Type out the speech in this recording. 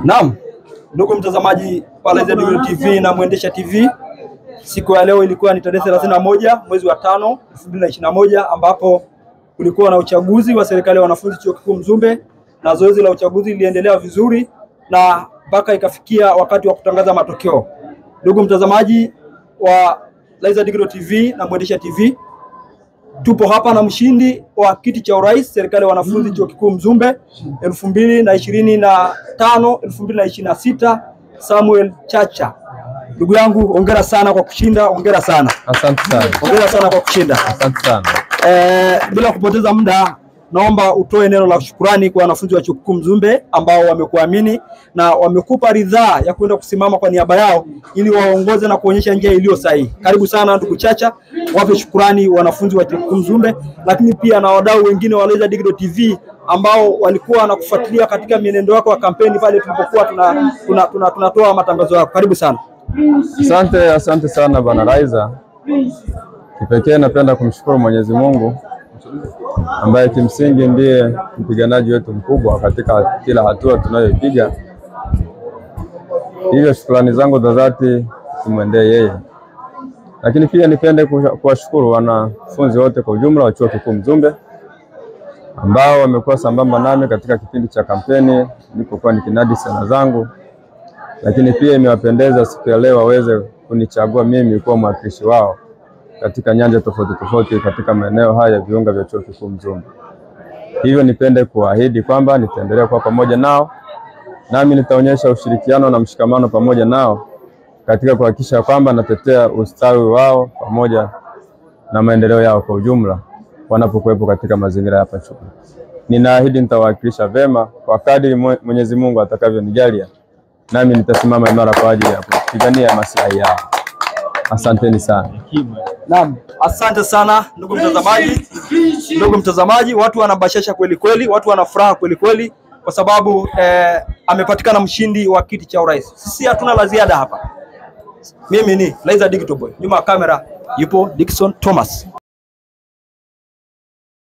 Naam, ndugu mtazamaji wa Laizer Digital TV na Mwendesha TV, siku ya leo ilikuwa ni tarehe 31 mwezi wa 5 2021, ambapo kulikuwa na uchaguzi wa serikali ya wanafunzi chuo kikuu Mzumbe, na zoezi la uchaguzi liliendelea vizuri na mpaka ikafikia wakati wa kutangaza matokeo. Ndugu mtazamaji wa Laizer Digital TV na Mwendesha TV, tupo hapa na mshindi wa kiti cha urais serikali ya wanafunzi chuo kikuu Mzumbe 2025 2026, Samuel Chacha. Ndugu yangu, hongera sana kwa kushinda, hongera sana. Asante sana. Hongera sana kwa kushinda. Asante sana. Bila kupoteza muda, naomba utoe neno la shukrani kwa wanafunzi wa chuo kikuu Mzumbe ambao wamekuamini na wamekupa ridhaa ya kwenda kusimama kwa niaba yao ili waongoze na kuonyesha njia iliyo sahihi. Karibu sana ndugu Chacha, wape shukrani wanafunzi wa chuo kikuu Mzumbe, lakini pia na wadau wengine wa Laizer Digital TV ambao walikuwa wanakufuatilia katika mienendo yako ya kampeni pale tulipokuwa tunatoa matangazo yako. Karibu sana. Asante sana bwana Laizer. Kipekee napenda kumshukuru Mwenyezi Mungu ambaye kimsingi ndiye mpiganaji wetu mkubwa katika kila hatua tunayopiga. Hivyo shukrani zangu za dhati zimwendee yeye. Lakini pia nipende kuwashukuru wanafunzi wote kwa ujumla wa chuo kikuu Mzumbe ambao wamekuwa sambamba nami katika kipindi cha kampeni nilipokuwa nikinadi sera zangu. Lakini pia imewapendeza siku ya leo waweze kunichagua mimi kuwa mwakilishi wao katika nyanja tofauti katika maeneo haya ya viunga vya chuo kikuu Mzumbe. Hivyo nipende kuahidi kwamba nitaendelea kuwa pamoja nao, nami nitaonyesha ushirikiano na mshikamano pamoja nao katika kuhakikisha kwamba natetea ustawi wao pamoja na maendeleo yao kwa ujumla wanapokuwepo katika mazingira hapa chuo. Ninaahidi nitawakilisha vema kwa kadri Mwenyezi Mungu atakavyonijalia, nami nitasimama imara kwa ajili ya kupigania maslahi yao. Asanteni sana. Naam, asante sana ndugu mtazamaji. Ndugu mtazamaji, watu wanabashasha kweli kweli, watu wana furaha kweli kweli kwa sababu amepatikana mshindi wa kiti cha urais. Sisi hatuna la ziada hapa. Mimi ni Laizer Digital Boy. Nyuma ya kamera yupo Dickson Thomas.